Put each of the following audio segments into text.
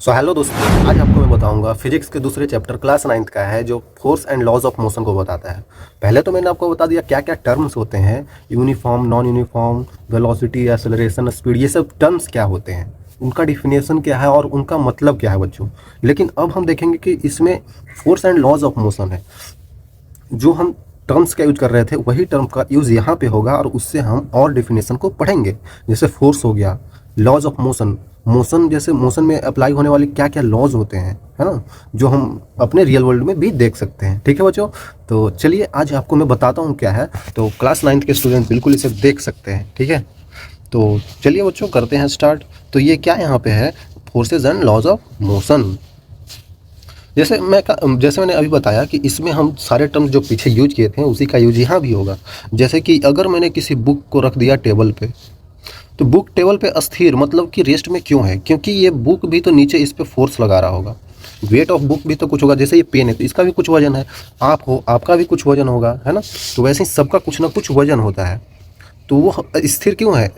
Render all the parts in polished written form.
So hello दोस्तों, आज आपको मैं बताऊंगा फिजिक्स के दूसरे चैप्टर क्लास 9th का है जो force and laws of motion को बताता है। पहले तो मैंने आपको बता दिया क्या क्या टर्म्स होते हैं, uniform, non uniform, velocity, acceleration, speed, ये सब टर्म्स क्या होते हैं, उनका डिफिनेशन क्या है और उनका मतलब क्या है बच्चों। लेकिन अब हम देखेंगे कि इसमें force and laws of motion है, जो हम टर्म्स का यूज कर रहे थे वही टर्म का यूज़ यहाँ पे होगा और उससे हम और डिफिनेशन को पढ़ेंगे। जैसे फोर्स हो गया, लॉज ऑफ मोशन, मोशन जैसे मोशन में अप्लाई होने वाले क्या क्या लॉज होते हैं, है ना, जो हम अपने रियल वर्ल्ड में भी देख सकते हैं। ठीक है बच्चों, तो चलिए आज आपको मैं बताता हूँ क्या है। तो क्लास 9th के स्टूडेंट बिल्कुल इसे देख सकते हैं। ठीक है, तो चलिए बच्चों करते हैं स्टार्ट। तो ये क्या यहाँ पे है, forces and laws of motion. जैसे मैंने अभी बताया कि इसमें हम सारे टर्म्स जो पीछे यूज किए थे उसी का यूज यहाँ भी होगा। जैसे कि अगर मैंने किसी बुक को रख दिया टेबल पे, तो बुक टेबल पे अस्थिर मतलब कि रेस्ट में क्यों है, क्योंकि ये बुक भी तो नीचे इस पे फोर्स लगा रहा होगा। वेट ऑफ बुक भी तो कुछ होगा, जैसे ये पेन है तो इसका भी कुछ वजन है, आप हो आपका भी कुछ वजन होगा, है ना। तो वैसे ही सबका कुछ ना कुछ वजन होता है। तो वो स्थिर क्यों है,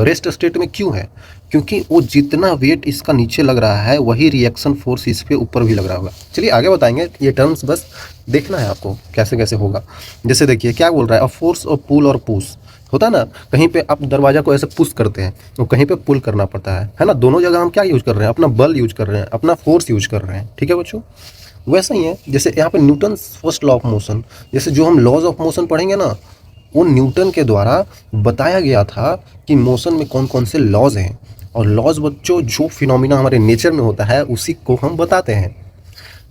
रेस्ट स्टेट में क्यों है, क्योंकि वो जितना वेट इसका नीचे लग रहा है वही रिएक्शन फोर्स इस पे ऊपर भी लग रहा होगा। चलिए आगे बताएंगे, ये टर्म्स बस देखना है आपको कैसे कैसे होगा। जैसे देखिए क्या बोल रहा है, फोर्स और पुल और पुश होता है ना, कहीं पे आप दरवाजा को ऐसे पुश करते हैं तो कहीं पे पुल करना पड़ता है ना। दोनों जगह हम क्या यूज कर रहे हैं, अपना बल यूज कर रहे हैं, अपना फोर्स यूज कर रहे हैं। ठीक है बच्चों, वैसा ही है जैसे यहाँ पे Newton first law of motion, जैसे जो हम लॉज ऑफ मोशन पढ़ेंगे ना, वो न्यूटन के द्वारा बताया गया था कि मोशन में कौन कौन से लॉज हैं। और लॉज बच्चों जो फिनोमिना हमारे नेचर में होता है उसी को हम बताते हैं।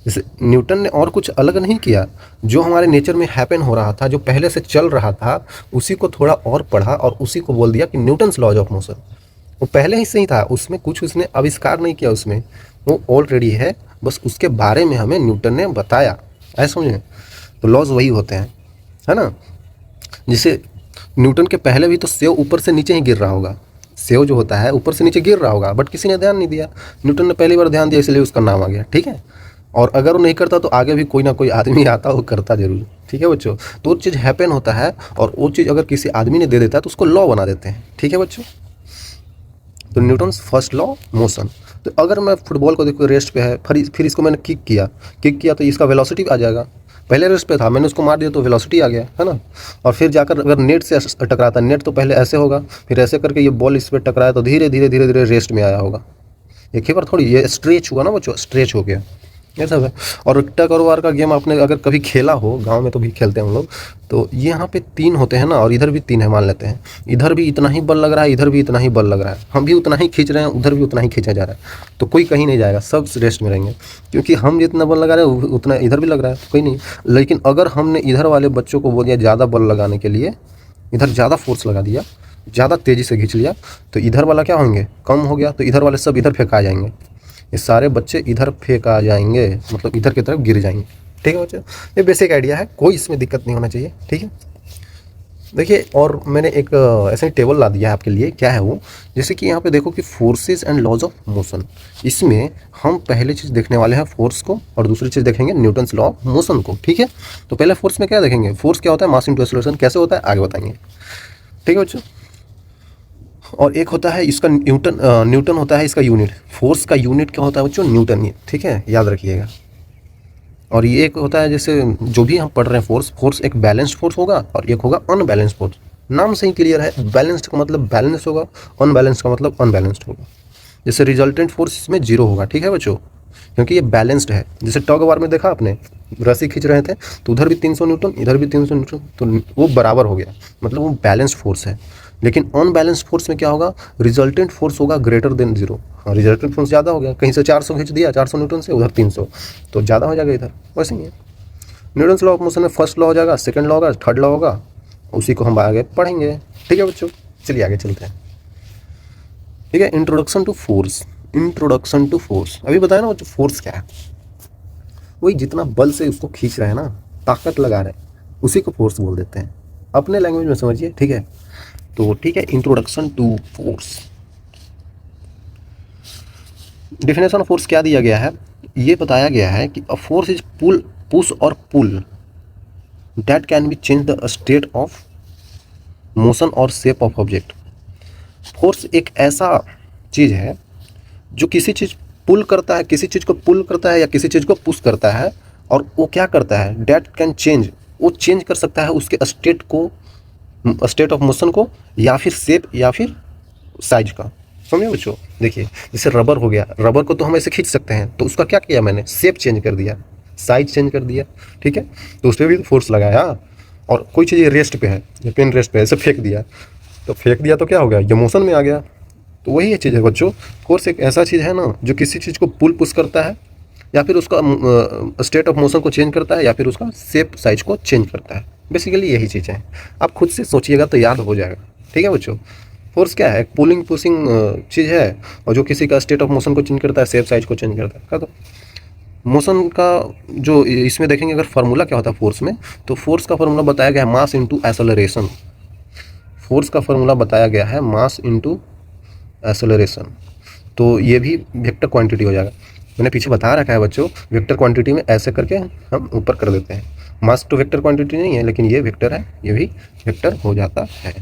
जैसे न्यूटन ने और कुछ अलग नहीं किया, जो हमारे नेचर में हैपन हो रहा था, जो पहले से चल रहा था, उसी को थोड़ा और पढ़ा और उसी को बोल दिया कि न्यूटन्स लॉज ऑफ मोशन। वो पहले ही सही था, उसमें कुछ उसने आविष्कार नहीं किया, उसमें वो ऑलरेडी है, बस उसके बारे में हमें न्यूटन ने बताया। ऐसा समझे, तो लॉज वही होते हैं, है ना। जैसे न्यूटन के पहले भी तो सेव ऊपर से नीचे ही गिर रहा होगा, सेव जो होता है ऊपर से नीचे गिर रहा होगा, बट किसी ने ध्यान नहीं दिया। न्यूटन ने पहली बार ध्यान दिया इसलिए उसका नाम आ गया। ठीक है, और अगर वो नहीं करता तो आगे भी कोई ना कोई आदमी आता वो करता जरूर। ठीक है बच्चों, तो वो चीज़ हैपन होता है और वो चीज़ अगर किसी आदमी ने दे देता है तो उसको लॉ बना देते हैं। ठीक है बच्चों, तो न्यूटन्स फर्स्ट लॉ मोशन। तो अगर मैं फुटबॉल को देखो रेस्ट पे है, फिर इसको मैंने किक किया तो इसका वेलोसिटी आ जाएगा। पहले रेस्ट पे था, मैंने उसको मार दिया तो वेलोसिटी आ गया, है ना। और फिर जाकर अगर नेट से टकराता, नेट तो पहले ऐसे होगा, फिर ऐसे करके ये बॉल इस पर टकराया तो धीरे धीरे धीरे धीरे रेस्ट में आया होगा। एक ही बार थोड़ी, ये स्ट्रेच हुआ ना बच्चों, स्ट्रेच हो गया, ये सब है। और टग और वार का गेम आपने अगर कभी खेला हो, गांव में तो भी खेलते हैं हम लोग, तो ये यहाँ पे 3 होते हैं ना, और इधर भी 3 है मान लेते हैं। इधर भी इतना ही बल लग रहा है, इधर भी इतना ही बल लग रहा है, हम भी उतना ही खींच रहे हैं, उधर भी उतना ही खींचा जा रहा है, तो कोई कहीं नहीं जाएगा, सब रेस्ट में रहेंगे, क्योंकि हम जितना बल लगा रहे हैं उतना इधर भी लग रहा है, कोई नहीं। लेकिन अगर हमने इधर वाले बच्चों को बोल दिया ज़्यादा बल लगाने के लिए, इधर ज़्यादा फोर्स लगा दिया, ज़्यादा तेज़ी से खींच लिया, तो इधर वाला क्या होंगे, कम हो गया, तो इधर वाले सब इधर फेंका जाएंगे, ये सारे बच्चे इधर फेंका जाएंगे, मतलब इधर की तरफ गिर जाएंगे। ठीक है बच्चे, ये बेसिक आइडिया है, कोई इसमें दिक्कत नहीं होना चाहिए। ठीक है, देखिए और मैंने एक ऐसे टेबल ला दिया है आपके लिए, क्या है वो, जैसे कि यहाँ पे देखो कि forces and laws of motion. इसमें हम पहले चीज़ देखने वाले हैं फोर्स को, और दूसरी चीज़ देखेंगे न्यूटन्स लॉ ऑफ मोशन को। ठीक है, तो पहले फोर्स में क्या देखेंगे, फोर्स क्या होता है, मास इनटू एक्सेलरेशन, कैसे होता है आगे बताएंगे। ठीक है बच्चों, और एक होता है इसका न्यूटन, न्यूटन होता है इसका यूनिट, फोर्स का यूनिट क्या होता है बच्चों, न्यूटन ही। ठीक है, याद रखिएगा। और ये एक होता है, जैसे जो भी हम पढ़ रहे हैं फोर्स एक बैलेंस्ड फोर्स होगा और एक होगा अनबैलेंस्ड फोर्स। नाम से ही क्लियर है, बैलेंस्ड का मतलब बैलेंस होगा, अनबैलेंस्ड का मतलब अनबैलेंस्ड होगा। जैसे रिजल्टेंट फोर्स इसमें 0 होगा। ठीक है बच्चों, क्योंकि ये बैलेंस्ड है। जैसे टग वार में देखा आपने, रस्सी खींच रहे थे तो उधर भी 300 न्यूटन, इधर भी 300 न्यूटन, तो वो बराबर हो गया, मतलब वो बैलेंस्ड फोर्स है। लेकिन अनबैलेंस्ड फोर्स में क्या होगा, रिजल्टेंट फोर्स होगा ग्रेटर देन 0। हाँ, रिजल्टेंट फोर्स ज़्यादा हो गया, कहीं से 400 खींच दिया, 400 न्यूटन से, उधर 300, तो ज़्यादा हो जाएगा इधर। वैसे ही है, न्यूटन्स लॉ ऑफ मोशन में फर्स्ट लॉ हो जाएगा, सेकंड लॉ होगा, थर्ड लॉ होगा, उसी को हम आगे पढ़ेंगे। ठीक है बच्चों, चलिए आगे चलते हैं। ठीक है, introduction to force. Introduction to force अभी बताया ना बच्चों, फोर्स क्या है, वही जितना बल से उसको खींच रहे हैं ना, ताकत लगा रहे हैं, उसी को फोर्स बोल देते हैं, अपने लैंग्वेज में समझिए। ठीक है, तो ठीक है, introduction to force. Definition of force क्या दिया गया है, ये बताया गया है कि a force is pull, push और pull that can be change the state of motion और शेप ऑफ ऑब्जेक्ट। फोर्स एक ऐसा चीज़ है जो किसी चीज़ पुल करता है, किसी चीज़ को पुल करता है या किसी चीज़ को पुश करता है, और वो क्या करता है, डैट कैन चेंज, वो चेंज कर सकता है उसके स्टेट को, स्टेट ऑफ मोशन को, या फिर शेप या फिर साइज का। समझे बच्चों? देखिए जैसे रबर हो गया, रबर को तो हम ऐसे खींच सकते हैं, तो उसका क्या किया मैंने, शेप चेंज कर दिया, साइज चेंज कर दिया, ठीक है, तो उस पर भी फोर्स लगाया। और कोई चीज़ ये रेस्ट पे है, ये पेन रेस्ट पे है, ऐसे फेंक दिया, तो फेंक दिया तो क्या हो गया, ये मोशन में आ गया। तो वही ये चीज़ है बच्चों, फोर्स एक ऐसा चीज़ है ना जो किसी चीज़ को पुल पुश करता है, या फिर उसका स्टेट ऑफ मोशन को चेंज करता है, या फिर उसका शेप साइज को चेंज करता है। बेसिकली यही चीज़ है, आप खुद से सोचिएगा तो याद हो जाएगा। ठीक है बच्चों, फोर्स क्या है, पुलिंग पुशिंग चीज़ है, और जो किसी का स्टेट ऑफ मोशन को चेंज करता है, शेप साइज को चेंज करता है। क्या तो मोशन का जो इसमें देखेंगे अगर फार्मूला क्या होता है फोर्स में, तो फोर्स का फार्मूला बताया गया है मास इंटू एक्सेलरेशन। फोर्स का फार्मूला बताया गया है मास इंटू एक्सेलरेशन। तो ये भी वेक्टर क्वांटिटी हो जाएगा, मैंने पीछे बता रखा है बच्चों, वेक्टर क्वांटिटी में ऐसे करके हम ऊपर कर देते हैं। मास तो वेक्टर क्वांटिटी नहीं है, लेकिन ये वेक्टर है, ये भी वेक्टर हो जाता है।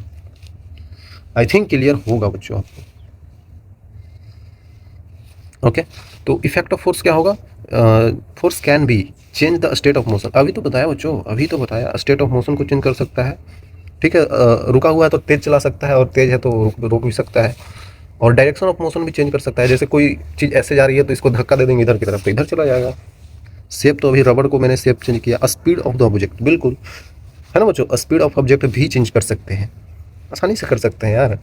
आई थिंक क्लियर होगा बच्चों आपको। ओके, तो इफेक्ट ऑफ फोर्स क्या होगा, force can be change the state of motion. अभी तो बताया बच्चों, अभी तो बताया, स्टेट ऑफ मोशन को चेंज कर सकता है। ठीक है, रुका हुआ है तो तेज चला सकता है, और तेज है तो रोक भी सकता है, और डायरेक्शन ऑफ मोशन भी चेंज कर सकता है। जैसे कोई चीज़ ऐसे जा रही है तो इसको धक्का दे देंगे इधर की तरफ, तो इधर चला जाएगा। शेप तो अभी रबड़ को मैंने शेप चेंज किया। स्पीड ऑफ द ऑब्जेक्ट, बिल्कुल है ना बच्चों, स्पीड ऑफ ऑब्जेक्ट भी चेंज कर सकते हैं, आसानी से कर सकते हैं यार।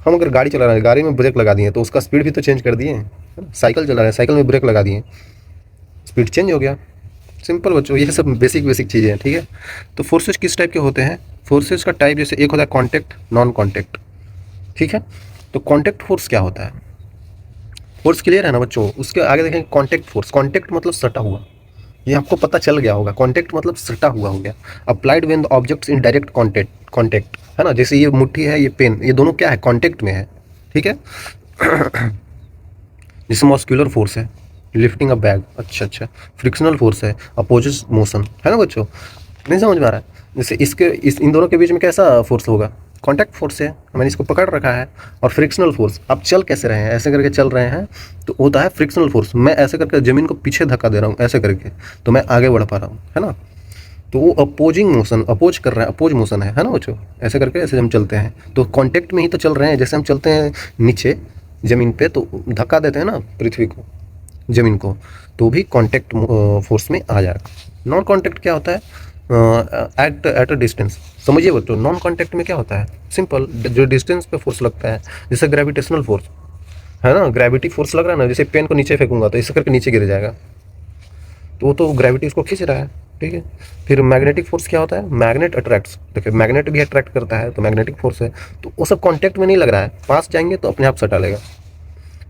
हम अगर गाड़ी चला रहे हैं, गाड़ी में ब्रेक लगा दिए तो उसका स्पीड भी तो चेंज कर दिए। साइकिल चला रहे हैं, साइकिल में ब्रेक लगा दिए, स्पीड चेंज हो गया। सिंपल बच्चों, ये सब बेसिक चीज़ें हैं। ठीक है, तो फोर्सेज किस टाइप के होते हैं, फोर्सेज का टाइप जैसे एक होता है कॉन्टैक्ट, नॉन कॉन्टैक्ट। ठीक है, तो कॉन्टैक्ट फोर्स क्या होता है, फोर्स क्लियर है ना बच्चों। उसके आगे देखें कॉन्टैक्ट फोर्स, कॉन्टैक्ट मतलब सटा हुआ, ये आपको पता चल गया होगा, कॉन्टैक्ट मतलब सटा हुआ हो गया। Applied when the objects in direct contact है ना, जैसे ये मुट्ठी है, ये पेन, ये दोनों क्या है, कॉन्टैक्ट में है। ठीक है जैसे मस्कुलर फोर्स है, लिफ्टिंग अ बैग, अच्छा, फ्रिक्शनल फोर्स है, अपोजिट मोशन, है ना बच्चों। नहीं समझ में आ रहा है, जैसे इन दोनों के बीच में कैसा फोर्स होगा, कॉन्टैक्ट फोर्स है, मैंने इसको पकड़ रखा है। और फ्रिक्शनल फोर्स, आप चल कैसे रहे हैं, ऐसे करके चल रहे हैं तो होता है फ्रिक्शनल फोर्स। मैं ऐसे करके ज़मीन को पीछे धक्का दे रहा हूँ ऐसे करके, तो मैं आगे बढ़ पा रहा हूँ, है ना। तो वो अपोजिंग मोशन, अपोज कर रहा है, अपोज मोशन है ना बच्चों। ऐसे करके ऐसे हम चलते हैं तो कॉन्टैक्ट में ही तो चल रहे हैं। जैसे हम चलते हैं नीचे ज़मीन पे तो धक्का देते हैं ना पृथ्वी को, ज़मीन को, तो भी कॉन्टैक्ट फोर्स में आ जाएगा। नॉन कॉन्टैक्ट क्या होता है, एट अ डिस्टेंस। समझिए बच्चों, नॉन कॉन्टैक्ट में क्या होता है, सिंपल, जो डिस्टेंस पे फोर्स लगता है, जैसे ग्रेविटेशनल फोर्स है ना, ग्रेविटी फोर्स लग रहा है ना, जैसे पेन को नीचे फेंकूंगा तो इस करके नीचे गिर जाएगा, तो वो तो ग्रेविटी उसको खींच रहा है। ठीक है, फिर मैग्नेटिक फोर्स क्या होता है, मैग्नेट अट्रैक्ट्स, देखिए मैग्नेट भी अट्रैक्ट करता है, तो मैग्नेटिक फोर्स है, तो वो सब कॉन्टैक्ट में नहीं लग रहा है, पास जाएंगे तो अपने आप सटा लेगा।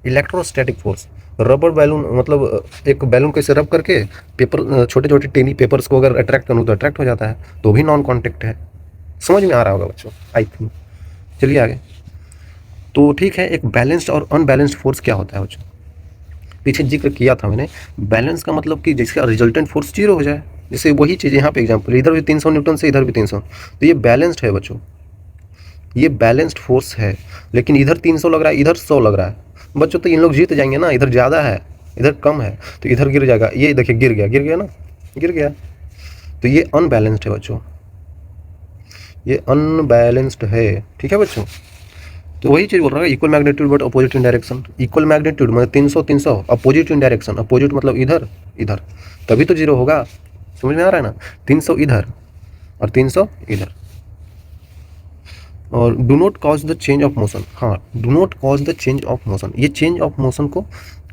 इलेक्ट्रोस्टैटिक फोर्स, रबर बैलून, मतलब एक बैलून को इसे रब करके पेपर, छोटे छोटे टेनी पेपर्स को अगर अट्रैक्ट करूँ तो अट्रैक्ट हो जाता है, तो भी नॉन कॉन्टैक्ट है। समझ में आ रहा होगा बच्चों, आई थिंक। चलिए आगे। तो ठीक है, एक बैलेंस्ड और अनबैलेंस्ड फोर्स क्या होता है बच्चों, पीछे जिक्र किया था मैंने। बैलेंस का मतलब कि जिसका रिजल्टेंट फोर्स 0 हो जाए, जैसे वही चीज़ यहाँ पे एग्जाम्पल, इधर भी 300 न्यूटन से इधर भी 300, तो ये बैलेंस्ड है बच्चों, ये बैलेंस्ड फोर्स है। लेकिन इधर 300 लग रहा है, इधर 100 लग रहा है बच्चों, तो इन लोग जीत जाएंगे ना, इधर ज़्यादा है इधर कम है, तो इधर गिर जाएगा। ये देखिए गिर गया ना, गिर गया, तो ये अनबैलेंस्ड है बच्चों, ये अनबैलेंस्ड है। ठीक है बच्चों, तो वही चीज़ बोल रहा है, equal magnitude but opposite in direction. Equal magnitude मतलब 300 अपोजिट इन डायरेक्शन, अपोजिट मतलब इधर इधर, तभी तो 0 होगा। समझ में आ रहा है ना, 300 इधर और 300 इधर। और do not cause the change of motion, हाँ, do not cause the change of motion, ये चेंज ऑफ मोशन को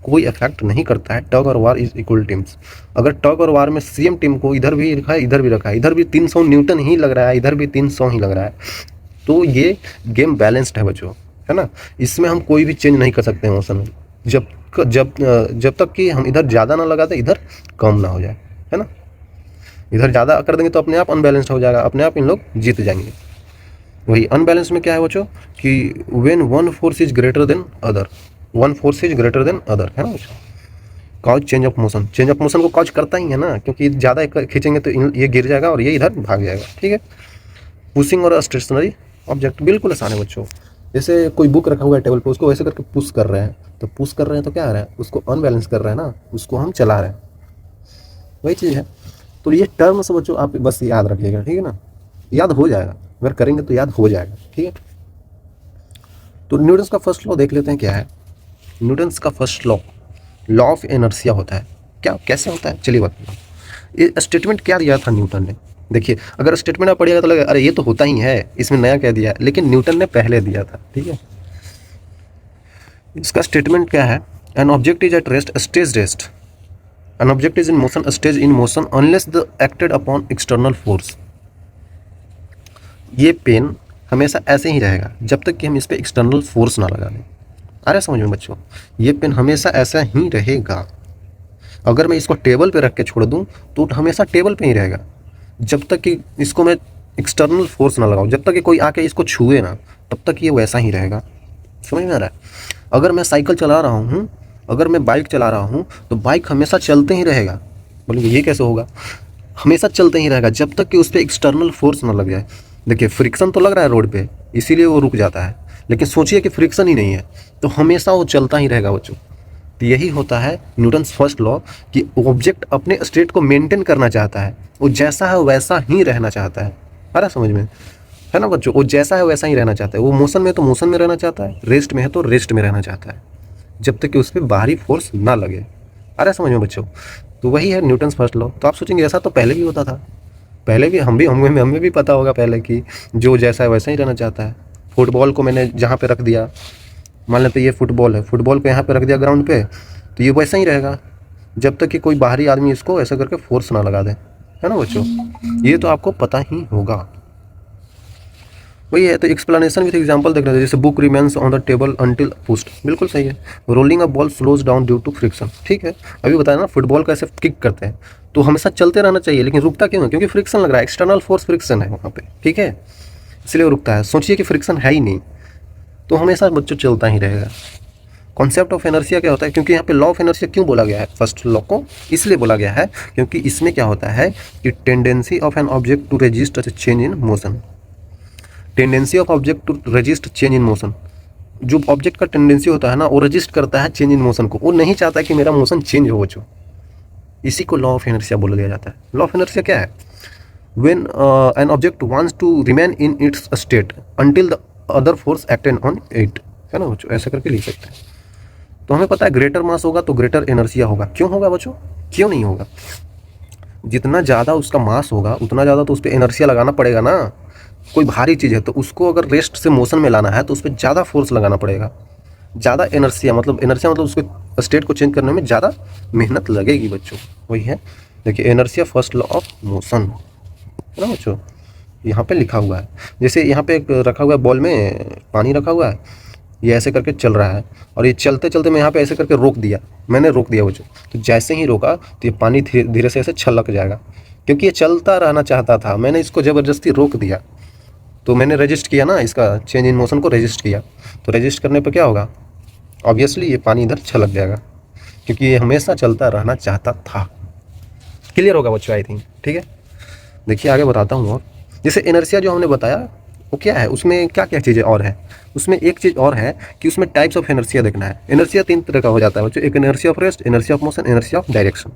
कोई इफेक्ट नहीं करता है। टग और वार इज इक्वल टीम्स, अगर टग और वार में सेम टीम को इधर भी रखा है, इधर भी रखा है, इधर भी 300 न्यूटन ही लग रहा है, इधर भी 300 ही लग रहा है, तो ये गेम बैलेंस्ड है बच्चों, है ना। इसमें हम कोई भी चेंज नहीं कर सकते हैं मोशन में, जब तक कि हम इधर ज़्यादा ना लगा दें, इधर कम ना हो जाए, है ना। इधर ज़्यादा कर देंगे तो अपने आप अनबैलेंस्ड हो जाएगा, अपने आप इन लोग जीत जाएंगे। वही अनबैलेंस में क्या है बच्चों, कि when one force is greater than other, one force is greater than other, है ना बच्चों। Cause change of motion, change of motion को कॉज करता ही है ना, क्योंकि ज़्यादा खींचेंगे तो ये गिर जाएगा और ये इधर भाग जाएगा। ठीक है, पुशिंग और स्टेशनरी ऑब्जेक्ट, बिल्कुल आसान है बच्चों, जैसे कोई बुक रखा हुआ है टेबल पे, उसको वैसे करके पुश कर रहे हैं, तो पुश कर रहे हैं तो क्या आ रहा है, उसको अनबैलेंस कर रहे हैं ना, उसको हम चला रहे हैं, वही चीज़ है। तो ये टर्म्स बच्चों आप बस याद रखिएगा, ठीक है ना, याद हो जाएगा, अगर करेंगे तो याद हो जाएगा, ठीक है। तो न्यूटन्स का फर्स्ट लॉ देख लेते हैं क्या है। न्यूटन्स का first law, law of inertia होता है। क्या कैसे होता है, चलिए बताओ। ये स्टेटमेंट क्या दिया था न्यूटन ने, देखिए अगर स्टेटमेंट आप पढ़िएगा तो लगेगा अरे ये तो होता ही है, इसमें नया कह दिया है, लेकिन न्यूटन ने पहले दिया था, ठीक है। इसका स्टेटमेंट क्या है, N object is at rest stage rest, N object is in motion stage in motion unless the acted upon external force. ये पेन हमेशा ऐसे ही रहेगा जब तक कि हम इस पर एक्सटर्नल फोर्स ना लगा दें। आ रहा है समझ में बच्चों, ये पेन हमेशा ऐसा ही रहेगा। अगर मैं इसको टेबल पे रख के छोड़ दूं तो हमेशा टेबल पे ही रहेगा, जब तक कि इसको मैं एक्सटर्नल फोर्स ना लगाऊं, जब तक कि कोई आके इसको छुए ना, तब तक ये वैसा ही रहेगा। समझ में आ रहा है। अगर मैं साइकिल चला रहा हूँ, अगर मैं बाइक चला रहा हूँ, तो बाइक हमेशा चलते ही रहेगा। बोलेंगे ये कैसे होगा, हमेशा चलते ही रहेगा जब तक कि उस पर एक्सटर्नल फोर्स ना लग जाए। देखिए फ्रिक्शन तो लग रहा है रोड पे, इसीलिए वो रुक जाता है, लेकिन सोचिए कि फ्रिक्शन ही नहीं है, तो हमेशा वो चलता ही रहेगा बच्चों। तो यही होता है न्यूटन्स फर्स्ट लॉ, कि ऑब्जेक्ट अपने स्टेट को मेंटेन करना चाहता है, वो जैसा है वैसा ही रहना चाहता है। आ रहा समझ में, है ना बच्चों, वो जैसा है वैसा ही रहना चाहता है। वो मोशन में तो मोशन में रहना चाहता है, रेस्ट में है तो रेस्ट में रहना चाहता है, जब तक कि उस पर बाहरी फोर्स ना लगे। आ रहा समझ में बच्चों, तो वही है न्यूटन्स फर्स्ट लॉ। तो आप सोचेंगे ऐसा तो पहले भी होता था, पहले भी हमें भी पता होगा पहले कि जो जैसा है वैसा ही रहना चाहता है। फुटबॉल को मैंने जहाँ पे रख दिया, मान लेते ये फुटबॉल है, फुटबॉल को यहाँ पे रख दिया ग्राउंड पे, तो ये वैसा ही रहेगा जब तक कि कोई बाहरी आदमी इसको ऐसा करके फोर्स ना लगा दे, है ना बच्चों, ये तो आपको पता ही होगा। वही है। तो एक्सप्लेनेशन विद एग्जांपल देख रहे थे, जैसे book remains on the table until pushed, बिल्कुल सही है। Rolling a ball slows down due to friction, ठीक है। अभी बताया ना फुटबॉल कैसे किक करते हैं, तो हमेशा चलते रहना चाहिए, लेकिन रुकता क्यों है, क्योंकि फ्रिक्शन लग रहा है, एक्सटर्नल फोर्स फ्रिक्शन है वहाँ पे, ठीक है, इसलिए वो रुकता है। सोचिए कि फ्रिक्शन है ही नहीं, तो हमेशा बच्चों चलता ही रहेगा। कॉन्सेप्ट ऑफ इनर्शिया क्या होता है, क्योंकि यहाँ पे लॉ ऑफ इनर्शिया क्यों बोला गया है फर्स्ट लॉ को, इसलिए बोला गया है क्योंकि इसमें क्या होता है कि tendency of an object to resist change in motion, tendency of object to resist change in motion. जो ऑब्जेक्ट का टेंडेंसी होता है ना, वो रजिस्ट करता है चेंज इन मोशन को, वो नहीं चाहता कि मेरा मोशन चेंज हो बच्चों, इसी को लॉ ऑफ इनर्शिया बोला दिया जाता है। लॉ ऑफ इनर्शिया क्या है, when an object wants to remain in its state until the other force acted on it, है ना बच्चों, ऐसा करके लिख सकते हैं। तो हमें पता है ग्रेटर मास होगा तो ग्रेटर इनर्शिया होगा। क्यों होगा बच्चों, क्यों नहीं होगा, जितना ज़्यादा उसका मास होगा उतना ज़्यादा तो उस पर इनर्शिया लगाना पड़ेगा ना। कोई भारी चीज़ है तो उसको अगर रेस्ट से मोशन में लाना है तो उस पर ज़्यादा फोर्स लगाना पड़ेगा, ज़्यादा इनर्शिया मतलब उसको स्टेट को चेंज करने में ज़्यादा मेहनत लगेगी बच्चों, वही है। देखिए inertia first law of motion, है ना बच्चों, यहाँ पे लिखा हुआ है। जैसे यहाँ पे एक रखा हुआ है, बॉल में पानी रखा हुआ है, ये ऐसे करके चल रहा है, और ये चलते चलते मैं यहाँ पे ऐसे करके रोक दिया, मैंने रोक दिया बच्चों, तो जैसे ही रोका तो ये पानी धीरे धीरे से ऐसे छलक जाएगा, क्योंकि ये चलता रहना चाहता था, मैंने इसको ज़बरदस्ती रोक दिया, तो मैंने रजिस्ट किया ना, इसका चेंज इन मोशन को रजिस्ट किया, तो रजिस्ट करने पर क्या होगा, ऑब्वियसली ये पानी इधर छलक जाएगा, क्योंकि ये हमेशा चलता रहना चाहता था। क्लियर होगा बच्चों आई थिंक, ठीक है। देखिए आगे बताता हूँ। और जैसे इनर्शिया जो हमने बताया वो क्या है, उसमें क्या क्या चीज़ें और है, उसमें एक चीज़ और है कि उसमें टाइप्स ऑफ इनर्शिया देखना है। इनर्शिया 3 तरह का हो जाता है बच्चों, एक inertia of rest, inertia of motion, inertia of direction.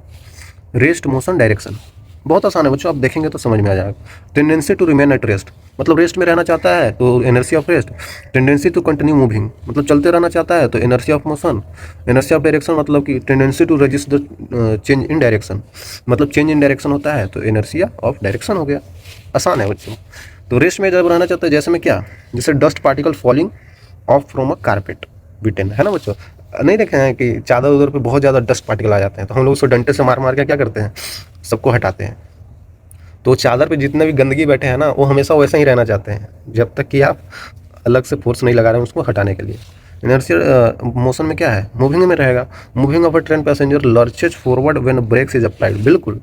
Rest, motion, direction बहुत आसान है बच्चों, आप देखेंगे तो समझ में आ जाएगा। Tendency to remain at rest, मतलब रेस्ट में रहना चाहता है तो inertia of rest. Tendency to continue moving, मतलब चलते रहना चाहता है तो inertia of motion. Inertia of direction मतलब कि tendency to resist the change in direction, मतलब चेंज इन डायरेक्शन होता है तो इनर्शिया ऑफ डायरेक्शन हो गया। आसान है बच्चों। तो रेस्ट में जब रहना चाहता है, जैसे में क्या, जैसे dust particle falling off from a carpet beaten, है ना बच्चों, नहीं देखे हैं कि चादर उधर पे बहुत ज़्यादा डस्ट पार्टिकल आ जाते हैं, तो हम लोग उसको डंडे से मार मार के क्या करते हैं, सबको हटाते हैं। तो चादर पे जितने भी गंदगी बैठे हैं ना, वो हमेशा वैसा ही रहना चाहते हैं जब तक कि आप अलग से फोर्स नहीं लगा रहे हैं उसको हटाने के लिए। इनर्शिया मोशन में क्या है, मूविंग में रहेगा। Moving of a train passenger lurches forward when brakes is applied, बिल्कुल।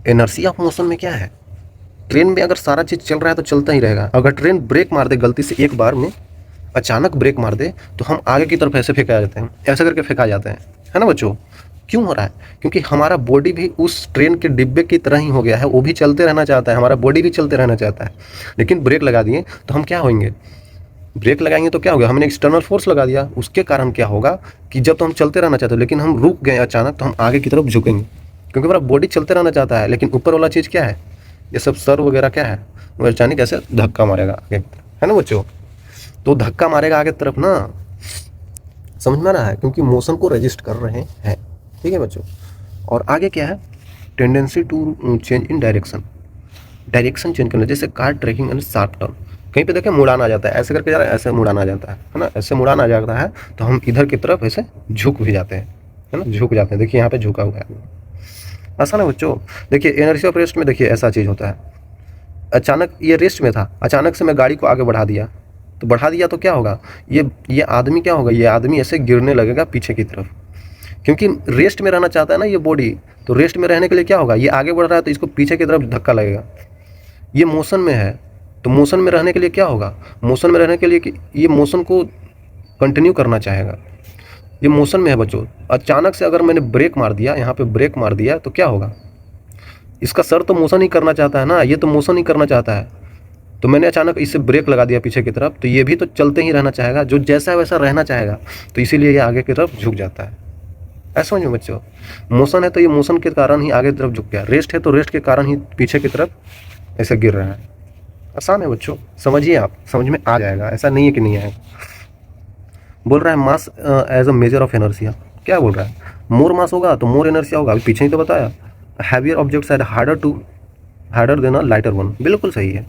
इनर्शिया ऑफ मोशन में क्या है, ट्रेन में अगर सारा चीज़ चल रहा है तो चलता ही रहेगा, अगर ट्रेन ब्रेक मार दे गलती से एक बार में, अचानक ब्रेक मार दे, तो हम आगे की तरफ ऐसे फेंका जाते हैं, ऐसा करके फेंका जाते हैं, है ना बच्चों। क्यों हो रहा है, क्योंकि हमारा बॉडी भी उस ट्रेन के डिब्बे की तरह ही हो गया है, वो भी चलते रहना चाहता है, हमारा बॉडी भी चलते रहना चाहता है, लेकिन ब्रेक लगा दिए तो हम क्या होंगे, ब्रेक लगाएंगे तो क्या होगा, हमने एक्सटर्नल फोर्स लगा दिया, उसके कारण क्या होगा कि जब तो हम चलते रहना चाहते हैं लेकिन हम रुक गए अचानक, तो हम आगे की तरफ झुकेंगे, क्योंकि हमारा बॉडी चलते रहना चाहता है, लेकिन ऊपर वाला चीज़ क्या है, ये सब सर वगैरह क्या है, वो अचानक ऐसे धक्का मारेगा आगे की तरफ, है ना बच्चों। तो धक्का मारेगा आगे तरफ ना, समझ में आ रहा है, क्योंकि मोशन को रजिस्ट कर रहे हैं, ठीक है बच्चों। और आगे क्या है, tendency to change in direction, direction change करना, जैसे car tracking and sharp turn, कहीं पे देखें मुड़ान आ जाता है, ऐसे करके जा रहा है, ऐसे मुड़ान आ जाता है ना, ऐसे मुड़ान आ जाता है, तो हम इधर की तरफ ऐसे झुक भी जाते हैं, है ना, झुक जाते हैं, देखिए यहाँ पे झुका हुआ है, आसान है बच्चों। देखिए इनर्शिया ऑफ रेस्ट में देखिए ऐसा चीज़ होता है, अचानक ये रेस्ट में था, अचानक से मैं गाड़ी को आगे बढ़ा दिया, तो बढ़ा दिया तो क्या होगा, ये आदमी क्या होगा, ये आदमी ऐसे गिरने लगेगा पीछे की तरफ, क्योंकि रेस्ट में रहना चाहता है ना ये बॉडी, तो रेस्ट में रहने के लिए क्या होगा, ये आगे बढ़ रहा है तो इसको पीछे की तरफ धक्का लगेगा, ये मोशन में है, तो मोशन में रहने के लिए क्या होगा, मोशन में रहने के लिए कि ये मोशन को कंटिन्यू करना चाहेगा, ये मोशन में है बच्चों। अचानक से अगर मैंने ब्रेक मार दिया, यहाँ पे ब्रेक मार दिया, तो क्या होगा, इसका सर तो मोशन ही करना चाहता है ना, ये तो मोशन ही करना चाहता है, तो मैंने अचानक इससे ब्रेक लगा दिया पीछे की तरफ, तो ये भी तो चलते ही रहना चाहेगा, जो जैसा है वैसा रहना चाहेगा, तो इसीलिए ये आगे की तरफ झुक जाता है। ऐसा समझो बच्चों, मोशन है तो ये मोशन के कारण ही आगे की तरफ झुक गया, रेस्ट है तो रेस्ट के कारण ही पीछे की तरफ ऐसे गिर रहा है। आसान है बच्चों, समझिए आप, समझ में आ जाएगा, ऐसा नहीं है कि नहीं आएगा। बोल रहा है mass as a measure of inertia, क्या बोल रहा है, मोर मास होगा तो मोर एनर्जिया होगा, अभी पीछे ही तो बताया, heavier objects are harder than a lighter one, बिल्कुल सही है,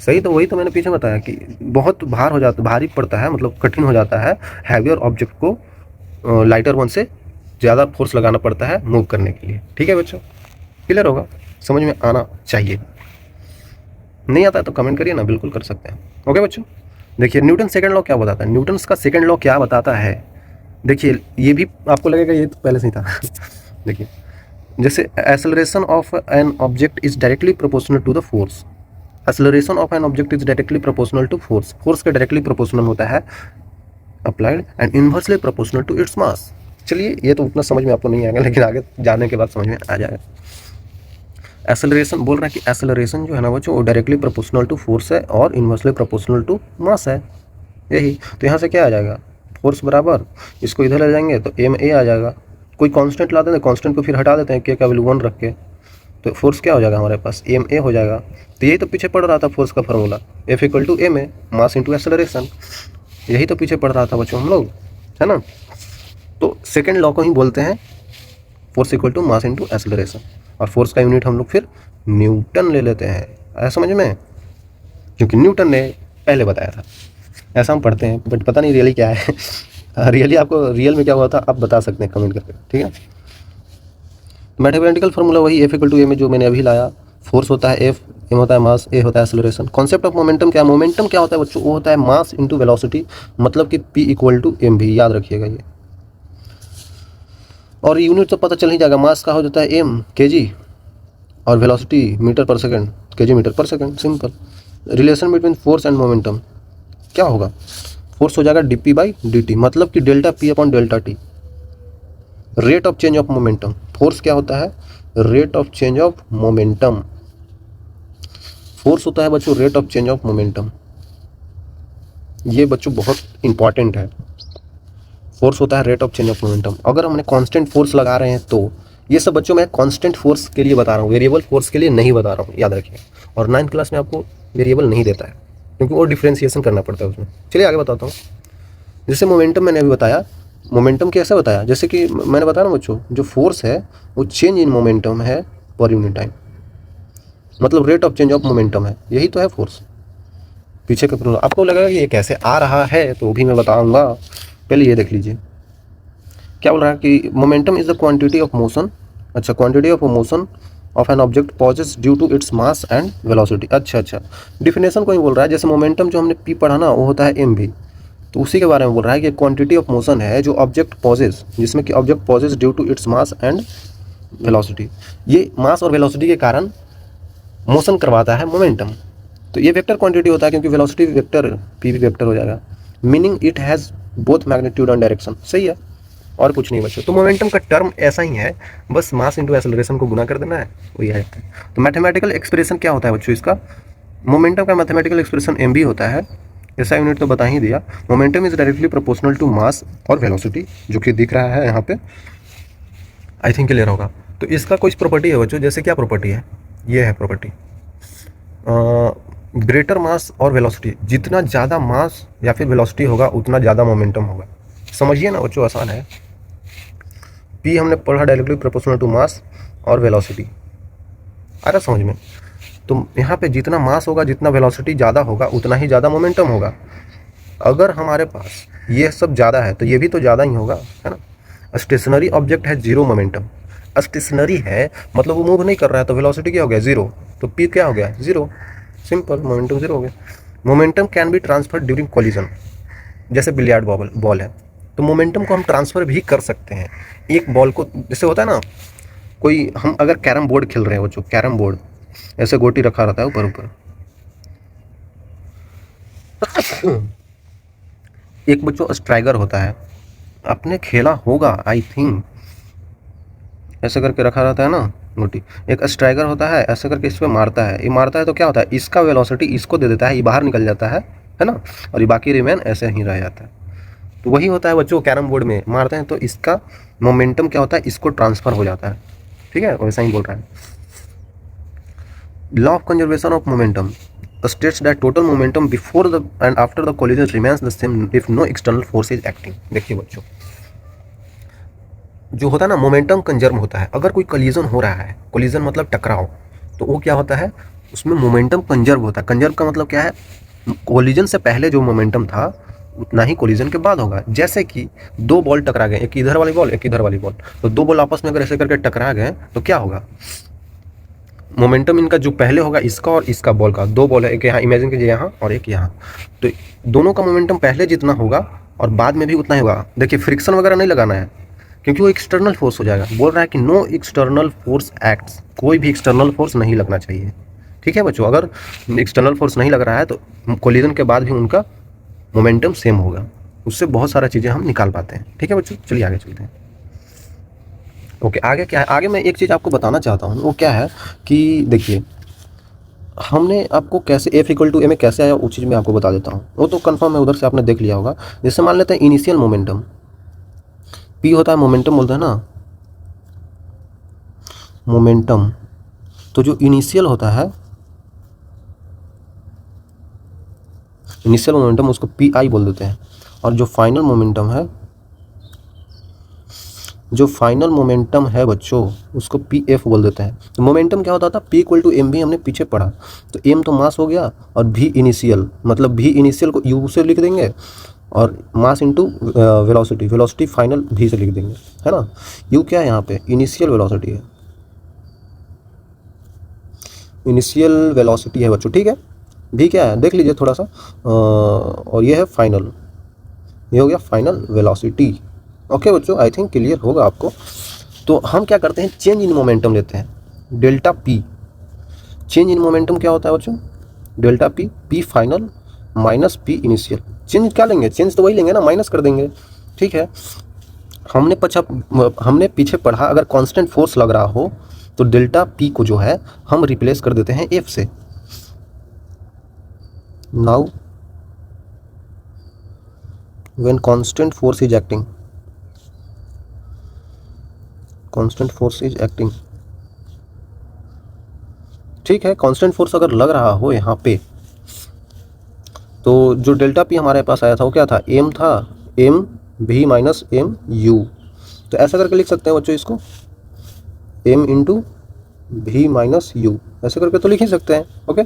सही, तो वही तो मैंने पीछे बताया कि बहुत भारी पड़ता है, मतलब कठिन हो जाता है हैवियर ऑब्जेक्ट को लाइटर वन से ज़्यादा फोर्स लगाना पड़ता है मूव करने के लिए। ठीक है बच्चों, क्लियर होगा, समझ में आना चाहिए, नहीं आता है तो कमेंट करिए ना, बिल्कुल कर सकते हैं। ओके बच्चों, देखिए न्यूटन सेकंड लॉ क्या बताता है, न्यूटन का सेकंड लॉ क्या बताता है, देखिए ये भी आपको लगेगा ये तो पहले से ही था देखिए, जैसे acceleration of an object is directly proportional to the force, acceleration of an object is directly proportional to force, force के डायरेक्टली प्रोपोर्शनल होता है applied and inversely proportional to its mass. चलिए ये तो उतना समझ में आपको नहीं आएगा, लेकिन आगे जाने के बाद समझ में आ जाएगा। एक्सेलरेशन बोल रहा है कि एक्सेलरेशन जो है ना बच्चों, वो डायरेक्टली प्रोपोर्शनल टू फोर्स है और इन्वर्सली प्रोपोर्शनल टू मास है, यही तो यहाँ से क्या आ जाएगा, फोर्स बराबर, इसको इधर ले जाएंगे तो एम ए आ जाएगा, कोई कांस्टेंट ला देते हैं, कांस्टेंट को फिर हटा देते हैं, के का वैल्यू 1 रख के, तो फोर्स क्या हो जाएगा हमारे पास, एम ए हो जाएगा। तो यही तो पीछे पढ़ रहा था फोर्स का formula, F equal to M A mass into acceleration, यही तो पीछे पढ़ रहा था बच्चों हम लोग, है ना। तो सेकेंड लॉ को ही बोलते हैं force equal to mass into acceleration, और फोर्स का यूनिट हम लोग फिर न्यूटन ले लेते हैं, ऐसा समझ में, क्योंकि न्यूटन ने पहले बताया था, ऐसा हम पढ़ते हैं, बट पता नहीं रियली क्या है रियली आपको रियल में क्या हुआ था आप बता सकते हैं कमेंट करके, ठीक है। मैथमेटिकल फार्मूला वही एफ इक्वल टू ए में जो मैंने अभी लाया, फोर्स होता है एफ, एम होता है मास, ए होता है एक्सेलरेशन। कॉन्सेप्ट ऑफ मोमेंटम क्या है, मोमेंटम क्या होता है बच्चों, वो होता है मास इंटू वेलोसिटी, मतलब कि पी इक्वल टू एम भी, याद रखिएगा ये, और यूनिट तो पता चल ही जाएगा, मास का हो जाता है एम केजी और वेलोसिटी मीटर पर सेकंड, केजी मीटर पर second, simple. Relation between force and momentum क्या होगा, फोर्स हो जाएगा डी बाई डी, मतलब कि delta P upon delta T. Rate of change of momentum, force क्या होता है, rate of change of momentum, force होता है बच्चों rate of change of momentum, ये बच्चों बहुत इंपॉर्टेंट है, फोर्स होता है rate of change of momentum. अगर हमने कांस्टेंट फोर्स लगा रहे हैं तो, ये सब बच्चों मैं कांस्टेंट फोर्स के लिए बता रहा हूँ, वेरिएबल फोर्स के लिए नहीं बता रहा हूँ, याद रखिए। और 9th क्लास में आपको वेरिएबल नहीं देता है, क्योंकि वो डिफ्रेंशिएशन करना पड़ता है उसमें। चलिए आगे बताता हूँ, जैसे मोमेंटम मैंने अभी बताया, मोमेंटम कैसे बताया, जैसे कि मैंने बताया ना बच्चों, जो फोर्स है वो चेंज इन मोमेंटम है पर यूनिट टाइम, मतलब rate of change of momentum है, यही तो है फोर्स। पीछे का प्रॉब्लम आपको लगेगा कि ये कैसे आ रहा है, तो भी मैं बताऊंगा, पहले ये देख लीजिए क्या बोल रहा है कि momentum is the quantity of motion, अच्छा quantity of motion of an object possess due to its mass and velocity. अच्छा डिफिनेशन को ही बोल रहा है, जैसे मोमेंटम जो हमने पी पढ़ा ना वो होता है एम भी, तो उसी के बारे में बोल रहा है कि क्वांटिटी ऑफ मोशन है जो ऑब्जेक्ट पॉजेस, जिसमें कि object possess due to its mass and velocity, ये मास और वेलोसिटी के कारण मोशन करवाता है मोमेंटम। तो ये वेक्टर क्वांटिटी होता है, क्योंकि वेलोसिटी वेक्टर पी भी वेक्टर हो जाएगा, meaning it has both magnitude and direction, सही है, और कुछ नहीं बच्चों। तो मोमेंटम का टर्म ऐसा ही है, बस मास इंटू एक्सेलरेशन को गुना कर देना है, वही है। तो मैथमेटिकल एक्सप्रेशन क्या होता है बच्चों इसका, मोमेंटम का मैथमेटिकल एक्सप्रेशन एम भी होता है, ऐसा यूनिट तो बता ही दिया। Momentum is directly proportional to mass और वेलोसिटी, जो कि दिख रहा है यहाँ पे, आई थिंक क्लियर होगा। तो इसका कुछ प्रॉपर्टी है बच्चों, जैसे क्या प्रॉपर्टी है, ये है प्रॉपर्टी, ग्रेटर मास और वेलोसिटी, जितना ज़्यादा मास या फिर वेलोसिटी होगा उतना ज़्यादा मोमेंटम होगा। समझिए ना बच्चों, आसान है। पी हमने पढ़ा डायरेक्टली प्रोपोर्शनल टू मास और वेलोसिटी, आ रहा समझ में। तो यहाँ पे जितना मास होगा, जितना वेलोसिटी ज़्यादा होगा, उतना ही ज़्यादा मोमेंटम होगा। अगर हमारे पास ये सब ज़्यादा है तो ये भी तो ज़्यादा ही होगा, है ना। स्टेशनरी ऑब्जेक्ट है, जीरो मोमेंटम। स्टेशनरी है मतलब वो मूव नहीं कर रहा है, तो वेलोसिटी क्या हो गया, जीरो। तो पी क्या हो गया, जीरो, सिंपल, मोमेंटम जीरो हो गया। Momentum can be transfer during collision, जैसे बिलियर्ड बॉल है, तो मोमेंटम को हम ट्रांसफ़र भी कर सकते हैं। एक बॉल को, जैसे होता है ना, कोई हम अगर कैरम बोर्ड खेल रहे हैं बच्चों, कैरम बोर्ड ऐसे गोटी रखा रहता है ऊपर ऊपर, एक बच्चों स्ट्राइकर होता है, आपने खेला होगा आई थिंक, ऐसे करके रखा रहता है ना गोटी। एक स्ट्राइकर होता है, ऐसे करके इस पर मारता है, ये मारता है तो क्या होता है, इसका वेलोसिटी इसको दे देता है, ये बाहर निकल जाता है ना, और ये बाकी रिमेन ऐसे ही रह जाता है। तो वही होता है बच्चों, कैरम बोर्ड में मारते हैं तो इसका मोमेंटम क्या होता है, इसको ट्रांसफ़र हो जाता है, ठीक है, वैसा ही बोल रहा है। Law of conservation of momentum states that total momentum before the and after the collision remains the same if no external force is acting। देखिए बच्चों, जो होता है ना, मोमेंटम कंजर्व होता है। अगर कोई कोलिजन हो रहा है, कोलिजन मतलब टकराव, तो वो क्या होता है, उसमें मोमेंटम कंजर्व होता है। कंजर्व का मतलब क्या है, कोलिजन से पहले जो मोमेंटम था उतना ही कोलिजन के बाद होगा। जैसे कि दो बॉल टकरा गए, एक इधर वाली बॉल, एक इधर वाली बॉल, तो दो बॉल आपस में अगर ऐसे करके टकरा गए तो क्या होगा, मोमेंटम इनका जो पहले होगा, इसका और इसका बॉल का, दो बॉल है, एक यहाँ इमेजिन कीजिए यहाँ और एक यहाँ, तो दोनों का मोमेंटम पहले जितना होगा और बाद में भी उतना ही होगा। देखिए फ्रिक्शन वगैरह नहीं लगाना है, क्योंकि वो एक्सटर्नल फोर्स हो जाएगा। बोल रहा है कि नो एक्सटर्नल फोर्स एक्ट्स, कोई भी एक्सटर्नल फोर्स नहीं लगना चाहिए, ठीक है बच्चों। अगर एक्सटर्नल फोर्स नहीं लग रहा है तो कोलिजन के बाद भी उनका मोमेंटम सेम होगा। उससे बहुत सारा चीज़ें हम निकाल पाते हैं, ठीक है बच्चों। चलिए आगे चलते हैं। ओके, आगे क्या है, आगे मैं एक चीज़ आपको बताना चाहता हूँ, वो क्या है कि देखिए, हमने आपको कैसे एफ इक्वल टू ए में कैसे आया वो चीज़ मैं आपको बता देता हूँ। वो तो कंफर्म है, उधर से आपने देख लिया होगा। जैसे मान लेते हैं इनिशियल मोमेंटम, पी होता है मोमेंटम, बोलते हैं ना मोमेंटम। तो जो इनिशियल होता है, इनिशियल मोमेंटम, उसको पी आई बोल देते हैं। और जो फाइनल मोमेंटम है, जो फाइनल मोमेंटम है बच्चों, उसको पी एफ बोल देते हैं। तो मोमेंटम क्या होता था, पी इक्वल टू एम भी हमने पीछे पढ़ा। तो एम तो मास हो गया, और भी इनिशियल, मतलब भी इनिशियल को यू से लिख देंगे, और mass into velocity, velocity final भी से लिख देंगे, है ना। यू क्या है यहाँ पे, इनिशियल वेलोसिटी है, इनिशियल वेलोसिटी है बच्चों, ठीक है। भी क्या है देख लीजिए थोड़ा सा, और ये है फाइनल, ये हो गया फाइनल वेलोसिटी। ओके बच्चों, आई थिंक क्लियर होगा आपको। तो हम क्या करते हैं, चेंज इन मोमेंटम लेते हैं, delta P. Change in momentum क्या होता है बच्चों, delta P, P final minus P initial. Change क्या लेंगे, चेंज तो वही लेंगे ना, माइनस कर देंगे, ठीक है। हमने पीछे पढ़ा, अगर कांस्टेंट फोर्स लग रहा हो तो डेल्टा पी को जो है हम रिप्लेस कर देते हैं एफ से। Now when constant force is acting, constant force is acting, ठीक है। कांस्टेंट फोर्स अगर लग रहा हो यहाँ पे, तो जो डेल्टा पी हमारे पास आया था वो क्या था, एम था, एम भी माइनस एम यू। तो ऐसा करके लिख सकते हैं बच्चों इसको, एम इंटू भी माइनस यू, ऐसे करके तो लिख ही सकते हैं। ओके,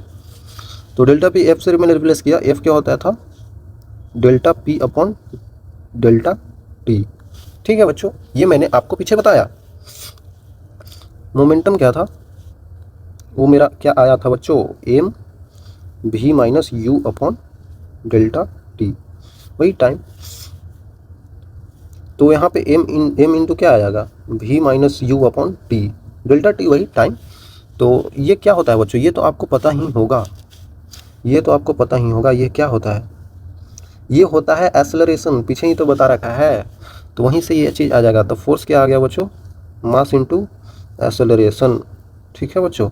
तो डेल्टा पी एफ से मैंने रिप्लेस किया। एफ क्या होता था, delta P upon delta T, ठीक है बच्चों। ये मैंने आपको पीछे बताया। मोमेंटम क्या था, वो मेरा क्या आया था बच्चों, एम भी minus you upon delta T, वही टाइम। तो यहाँ पे एम इंटू क्या आ जाएगा, भी minus you upon T, delta T वही टाइम। तो ये क्या होता है बच्चों, ये तो आपको पता ही होगा, ये तो आपको पता ही होगा। ये क्या होता है, ये होता है एक्सेलरेशन, पीछे ही तो बता रखा है, तो वहीं से ये चीज़ आ जाएगा। तो फोर्स क्या आ गया बच्चों, मास इंटू एक्सेलरेशन, ठीक है बच्चों।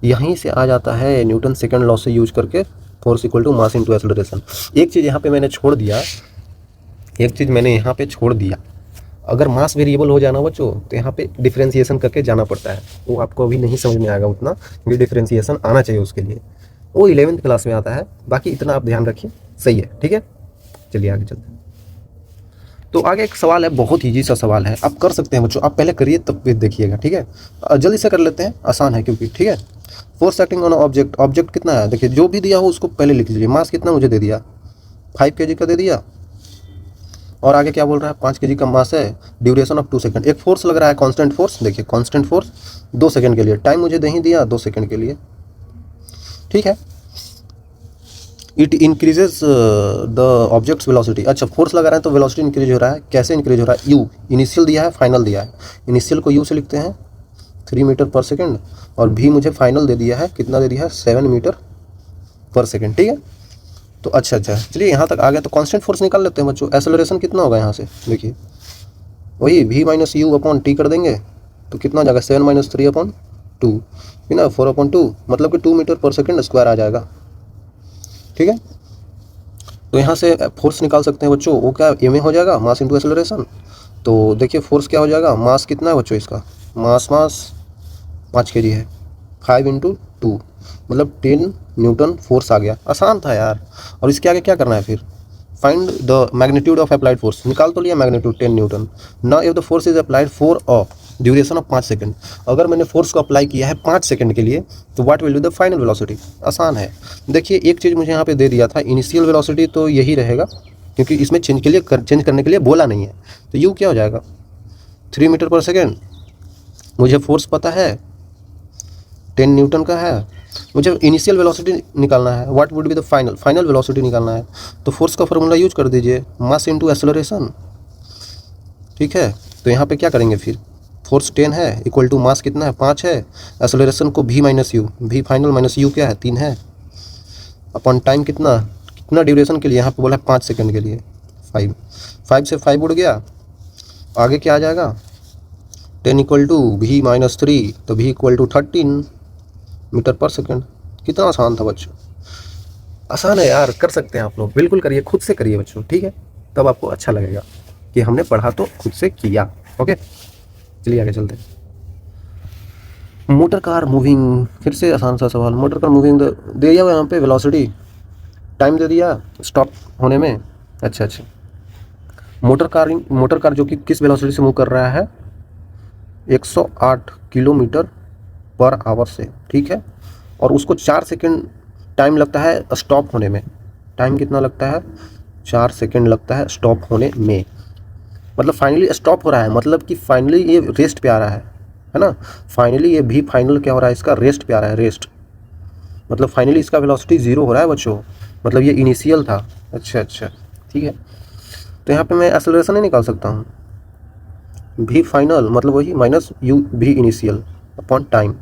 यहीं से आ जाता है न्यूटन सेकंड लॉ से यूज करके force equal to mass into acceleration. एक चीज़ यहाँ पे मैंने छोड़ दिया, अगर मास वेरिएबल हो जाना बच्चों तो यहाँ पे डिफरेंशिएशन करके जाना पड़ता है, वो आपको अभी नहीं समझ में आएगा उतना, क्योंकि डिफरेंशिएशन आना चाहिए उसके लिए, वो 11वीं क्लास में आता है। बाकी इतना आप ध्यान रखिए, सही है, ठीक है। चलिए आगे चलते हैं। तो आगे एक सवाल है, बहुत ईजी सा सवाल है, आप कर सकते हैं बच्चों, आप पहले करिए तब फिर देखिएगा, ठीक है। जल्दी से कर लेते हैं, आसान है क्योंकि, ठीक है। Force acting on object, object कितना है, देखिए जो भी दिया हो उसको पहले लिख लीजिए। मास कितना मुझे दे दिया, 5 kg का दे दिया, और आगे क्या बोल रहा है, 5 kg का मास है, ड्यूरेशन ऑफ 2 सेकंड। एक फोर्स लग रहा है कांस्टेंट फोर्स, देखिए कांस्टेंट फोर्स 2 सेकंड के लिए, टाइम मुझे नहीं दिया 2 सेकंड के लिए, ठीक है। It increases the objects velocity, अच्छा फोर्स लगा रहे हैं तो वेलोसिटी इंक्रीज हो रहा है, कैसे इंक्रीज हो रहा है, यू, इनिशियल दिया है फाइनल दिया है, इनिशियल को यू से लिखते हैं 3 मीटर पर सेकेंड, और भी मुझे फाइनल दे दिया है, कितना दे दिया है 7 मीटर पर सेकेंड, ठीक है। तो अच्छा चलिए यहाँ तक आ गया, तो कांस्टेंट फोर्स निकाल लेते हैं बच्चों। एक्सेलरेशन कितना होगा यहाँ से, देखिए वही v minus you upon T कर देंगे तो कितना हो जाएगा 7 माइनस 3 अपॉन 2, है ना, 4 अपॉन 2, मतलब कि 2 मीटर पर सेकेंड स्क्वायर आ जाएगा, ठीक है। तो यहाँ से फोर्स निकाल सकते हैं बच्चों, वो क्या एम ए हो जाएगा, मास इंटू एक्सेलरेशन। तो देखिए फोर्स क्या हो जाएगा, मास कितना है बच्चों इसका, मास 5 kg है, 5 इंटू 2 मतलब 10 न्यूटन फोर्स आ गया। आसान था यार। और इसके आगे क्या करना है फिर, find the magnitude of applied force, निकाल तो लिया magnitude 10 Newton. Now if the force is applied for a duration of 5 second, अगर मैंने फोर्स को अप्लाई किया है 5 सेकंड के लिए तो what will be the final velocity. आसान है। देखिए एक चीज़ मुझे यहाँ पे दे दिया था, इनिशियल वेलोसिटी तो यही रहेगा क्योंकि इसमें चेंज करने के लिए बोला नहीं है, तो यू क्या हो जाएगा 3 मीटर पर सेकेंड। मुझे फोर्स पता है 10 न्यूटन का है, मुझे इनिशियल वेलोसिटी निकालना है, what would be the final velocity निकालना है। तो फोर्स का फॉर्मूला यूज कर दीजिए, मास इनटू एक्सेलरेशन, ठीक है। तो यहाँ पे क्या करेंगे फिर, फोर्स 10 है इक्वल टू मास कितना है 5 है, एक्सेलरेशन को v minus you, v final minus you क्या है 3 है, अपॉन टाइम कितना ड्यूरेशन के लिए, यहाँ पे बोला है 5 सेकंड के लिए 5 से 5 उड़ गया, आगे क्या आ जाएगा 10 इक्वल टू v माइनस 3, तो v इक्वल टू 13 मीटर पर सेकंड। कितना आसान था बच्चों, आसान है यार, कर सकते हैं आप लोग, बिल्कुल करिए, खुद से करिए बच्चों, ठीक है, तब आपको अच्छा लगेगा कि हमने पढ़ा तो खुद से किया। ओके चलिए आगे चलते हैं। मोटर कार मूविंग, फिर से आसान सा सवाल, मोटर कार मूविंग दे दिया हुआ यहाँ पे वेलोसिटी, टाइम दे दिया स्टॉप होने में। अच्छा मोटर कार जो कि किस वेलोसिटी से मूव कर रहा है 108 किलोमीटर पर आवर से, ठीक है, और उसको 4 सेकंड टाइम लगता है स्टॉप होने में। टाइम कितना लगता है 4 सेकंड लगता है स्टॉप होने में, मतलब फाइनली स्टॉप हो रहा है, मतलब कि फाइनली ये रेस्ट पे आ रहा है ना। फाइनली ये भी फाइनल क्या हो रहा है इसका, रेस्ट पे आ रहा है, रेस्ट मतलब फाइनली इसका वेलोसिटी 0 हो रहा है बच्चों, मतलब ये इनिशियल था। अच्छा ठीक है, तो यहाँ पे मैं एक्सेलरेशन नहीं निकाल सकता हूँ, भी फाइनल मतलब वही माइनस यू भी इनिशियल अपॉन टाइम,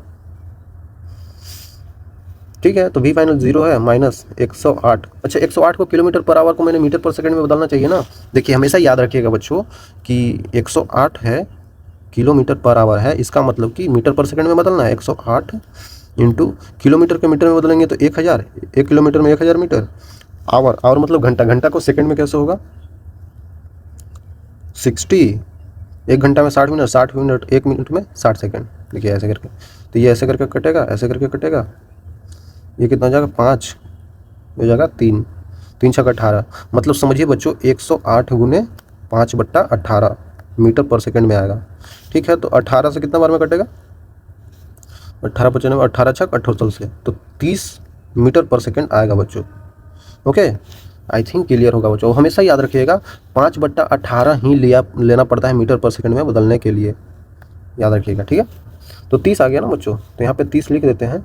ठीक है। तो भी फाइनल 0 है माइनस 108। अच्छा 108 को किलोमीटर पर आवर को मैंने मीटर पर सेकंड में बदलना चाहिए ना। देखिए हमेशा याद रखिएगा बच्चों कि 108 है किलोमीटर पर आवर है, इसका मतलब कि मीटर पर सेकंड में बदलना है। 108 इंटू किलोमीटर के मीटर में बदलेंगे तो 1000, 1 किलोमीटर में 1000 मीटर। आवर मतलब घंटा, घंटा को सेकंड में कैसे होगा 60, 1 घंटा में 60 मिनट, 60 मिनट 1 मिनट में 60 सेकंड। देखिए ऐसे करके, तो ये ऐसे करके कटेगा, ऐसे करके कटेगा, ये कितना हो जाएगा 5, हो जाएगा 3, 3 छक 18, मतलब समझिए बच्चों 108 गुने 5/18 मीटर पर सेकंड में आएगा, ठीक है। तो 18 से कितना बार में कटेगा 18 95, 18 छक 78 से, तो 30 मीटर पर सेकंड आएगा बच्चों। ओके आई थिंक क्लियर होगा बच्चों। हमेशा याद रखिएगा 5/18 ही लेना पड़ता है मीटर पर सेकंड में बदलने के लिए, याद रखिएगा, ठीक है। तो 30 आ गया ना बच्चों, तो यहाँ पे 30 लिख देते हैं,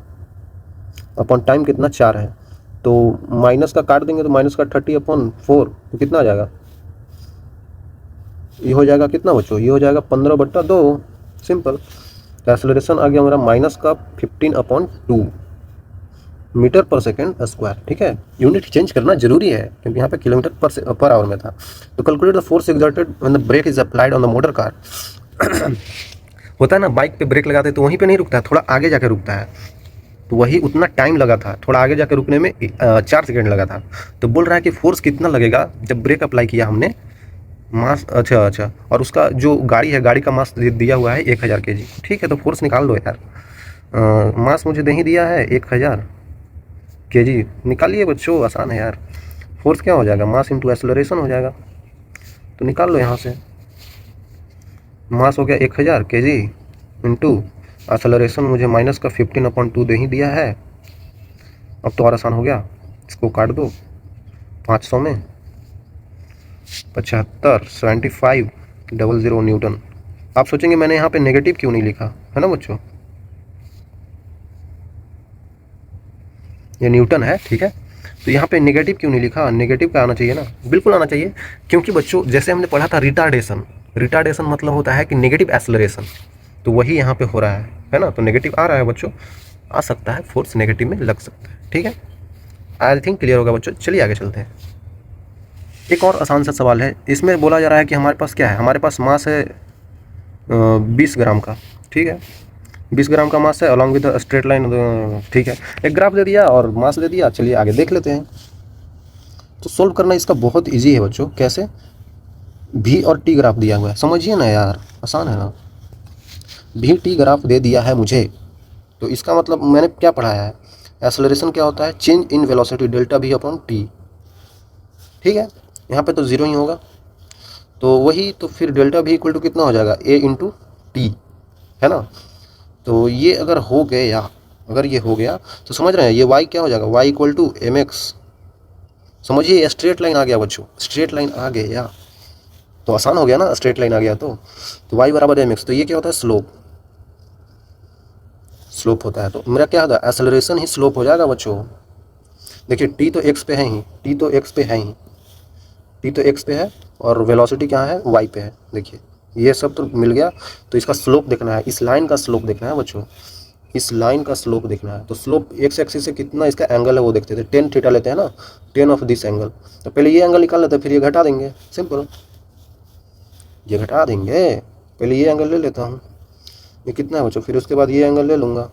अपॉन टाइम कितना 4 है, तो माइनस का काट देंगे तो माइनस का 30/4, तो कितना आ जाएगा, ये हो जाएगा कितना बच्चों, ये हो जाएगा 15/2, सिंपल। तो एक्सेलरेशन आ गया हमारा माइनस का 15/2 मीटर पर सेकेंड स्क्वायर, ठीक है। यूनिट चेंज करना जरूरी है क्योंकि यहाँ पे किलोमीटर पर आवर में था। तो calculate the force exerted when the brake is applied on the motor car. होता है ना बाइक पे ब्रेक लगाते हैं तो वहीं पे नहीं रुकता है, थोड़ा आगे जाके रुकता है, तो वही उतना टाइम लगा था, थोड़ा आगे जाकर रुकने में 4 सेकंड लगा था। तो बोल रहा है कि फोर्स कितना लगेगा जब ब्रेक अप्लाई किया हमने, मास, अच्छा, और उसका जो गाड़ी है, गाड़ी का मास दिया हुआ है 1000 केजी। ठीक है, तो फोर्स निकाल लो यार। मास मुझे नहीं दिया है 1000 केजी, निकालिए बच्चों, आसान है यार। फोर्स क्या हो जाएगा, मास इंटू एक्सेलरेशन हो जाएगा, तो निकाल लो यहाँ से। मास हो गया 1000 केजी इंटू एक्सेलरेशन मुझे माइनस का 15/2 दे ही दिया है। अब तो और आसान हो गया, इसको काट दो 500 में, 75 न्यूटन। आप सोचेंगे मैंने यहाँ पे नेगेटिव क्यों नहीं लिखा, है ना बच्चों, ये न्यूटन है, ठीक है। तो यहाँ पे नेगेटिव क्यों नहीं लिखा, नेगेटिव का आना चाहिए ना, बिल्कुल आना चाहिए, क्योंकि बच्चों जैसे हमने पढ़ा था रिटार्डेशन, रिटार्डेशन मतलब होता है कि नेगेटिव एक्सेलरेशन, तो वही यहाँ पे हो रहा है ना। तो नेगेटिव आ रहा है बच्चों, आ सकता है, फोर्स नेगेटिव में लग सकता है, ठीक है। आई थिंक क्लियर होगा बच्चों, चलिए आगे चलते हैं। एक और आसान सा सवाल है, इसमें बोला जा रहा है कि हमारे पास क्या है, हमारे पास मास है 20 ग्राम का, ठीक है, 20 ग्राम का मास है अलॉन्ग विद स्ट्रेट लाइन, ठीक है। एक ग्राफ दे दिया और मास दे दिया, चलिए आगे देख लेते हैं। तो सोल्व करना इसका बहुत इजी है बच्चों, कैसे, भी और टी ग्राफ दिया हुआ है, समझिए ना यार, आसान है ना। भी टी ग्राफ दे दिया है मुझे, तो इसका मतलब मैंने क्या पढ़ाया है, एक्सेलरेशन क्या होता है, चेंज इन वेलोसिटी डेल्टा भी अपॉन टी, ठीक है। यहाँ पे तो जीरो ही होगा, तो वही, तो फिर डेल्टा भी इक्वल टू कितना हो जाएगा, ए इंटू टी, है ना। तो ये अगर हो गया, अगर ये हो गया तो समझ रहे हैं, ये y क्या हो जाएगा, y equal to M X, समझिए स्ट्रेट लाइन आ गया बच्चों, स्ट्रेट लाइन आ गया तो आसान हो गया ना, स्ट्रेट लाइन आ गया तो y बराबर एम एक्स, तो ये क्या होता है, स्लोप, स्लोप होता है। तो मेरा क्या होगा, एक्सेलरेशन ही स्लोप हो जाएगा बच्चों। देखिए t तो x पे है ही, t तो x पे है ही, t तो x पे है, और वेलोसिटी क्या है, y पे है। देखिए ये सब तो मिल गया, तो इसका स्लोप देखना है, इस लाइन का स्लोप देखना है बच्चों, इस लाइन का स्लोप देखना है। तो स्लोप एक्स एक्सिस से कितना इसका एंगल है वो देखते थे, 10 थीटा लेते हैं ना, 10 ऑफ दिस एंगल, तो पहले ये एंगल निकाल लेते हैं, फिर ये घटा देंगे, सिंपल, ये घटा देंगे, पहले ये एंगल ले लेता हूँ, ये कितना है बच्चों, फिर उसके बाद ये एंगल ले लूँगा,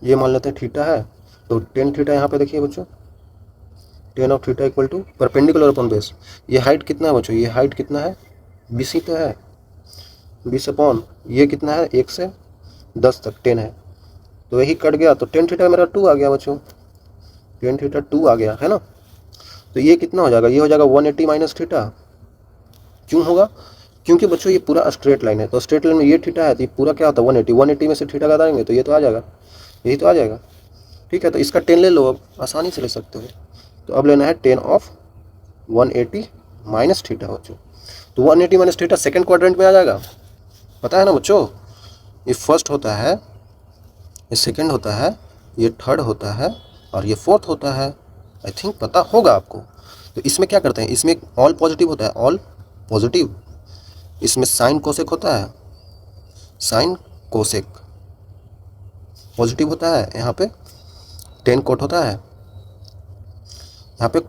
ये मान लेते हैं थीटा है, तो 10 थीटा यहाँ पे देखिए बच्चों, 10 of theta equal to perpendicular upon base, ये हाइट कितना है बच्चों, ये हाइट कितना है, 20 ही तो है, 20 अपॉन ये कितना है 1 से 10 तक 10 है, तो यही कट गया, तो 10 थीटा मेरा 2 आ गया बच्चों, 10 थीटा 2 आ गया, है ना। तो ये कितना हो जाएगा, ये हो जाएगा 180 माइनस थीटा, क्यों होगा, क्योंकि बच्चों ये पूरा स्ट्रेट लाइन है, तो स्ट्रेट लाइन में ये थीटा है, तो ये पूरा क्या होता है 180, 180 में से थीटा घटाएंगे तो ये तो आ जाएगा, यही तो आ जाएगा, ठीक है। तो इसका 10 ले लो, अब आसानी से ले सकते हो। तो अब लेना है 10 ऑफ 180 माइनस थीटा बच्चों, तो 180 माइनस थीटा सेकेंड क्वाड्रेंट में आ जाएगा, पता है ना बच्चों, ये फर्स्ट होता है, ये सेकंड होता है, ये थर्ड होता है, और ये फोर्थ होता है, आई थिंक पता होगा आपको। तो इसमें क्या करते हैं, इसमें ऑल पॉजिटिव होता है, ऑल पॉजिटिव, इसमें साइन कोसेक होता है, साइन कोसेक पॉजिटिव होता है, यहाँ पे टेन कोट होता है, यहाँ पे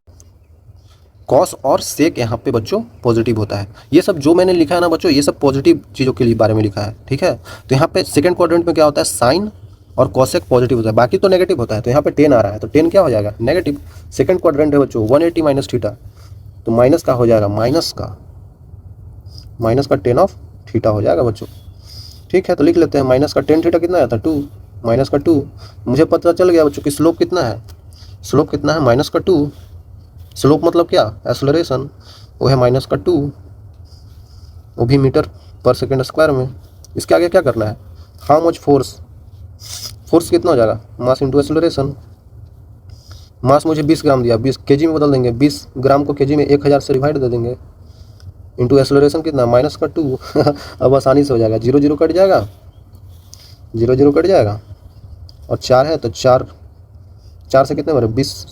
कॉस और सेक यहाँ पे बच्चों पॉजिटिव होता है। ये सब जो मैंने लिखा है ना बच्चों, ये सब पॉजिटिव चीज़ों के लिए बारे में लिखा है, ठीक है। तो यहाँ पे सेकंड क्वाड्रेंट में क्या होता है, साइन और कॉसेक पॉजिटिव होता है, बाकी तो नेगेटिव होता है, तो यहाँ पे 10 आ रहा है, तो 10 क्या हो जाएगा, नेगेटिव। सेकंड क्वाड्रेंट है बच्चों 180 माइनस थीटा, तो माइनस का हो जाएगा, माइनस का 10 ऑफ थीटा हो जाएगा बच्चों, ठीक है। तो लिख लेते हैं, माइनस का 10 थीटा कितना आया था 2, माइनस का 2, मुझे पता चल गया बच्चों कि स्लोप कितना है, स्लोप कितना है माइनस का 2, स्लोप मतलब क्या, एक्सेलरेशन, वो है माइनस का 2, वो भी मीटर पर सेकेंड स्क्वायर में। इसके आगे क्या करना है, हाउ मच फोर्स, फोर्स कितना हो जाएगा, मास इंटू एक्सेलरेशन, मास मुझे 20 ग्राम दिया, 20 केजी में बदल देंगे, 20 ग्राम को केजी में 1000 से डिवाइड दे देंगे, इंटू एक्सेलरेशन कितना, माइनस का 2 अब आसानी से हो जाएगा, 0 0 कट जाएगा, 0 0 कट जाएगा, और 4 है तो 4 से कितने मेरे 20,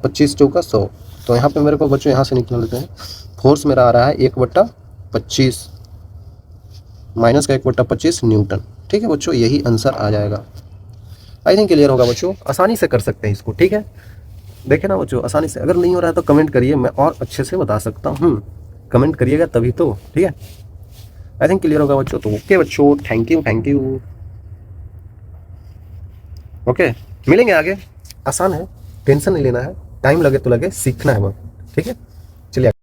25 चौका 100, तो यहाँ पे मेरे को बच्चों यहाँ से निकाल लेते हैं, फोर्स मेरा आ रहा है 1/25 माइनस का 1/25 न्यूटन, ठीक है बच्चों, यही आंसर आ जाएगा। आई थिंक क्लियर होगा बच्चों, आसानी से कर सकते हैं इसको, ठीक है। देखे ना बच्चों, आसानी से, अगर नहीं हो रहा है तो कमेंट करिए, मैं और अच्छे से बता सकता हूँ, कमेंट करिएगा तभी तो, ठीक है। आई थिंक क्लियर होगा बच्चों, तो ओके बच्चों, थैंक यू। ओके, मिलेंगे आगे। आसान है, टेंशन नहीं लेना है, टाइम लगे तो लगे, सीखना है बस। ठीक है, चलिए।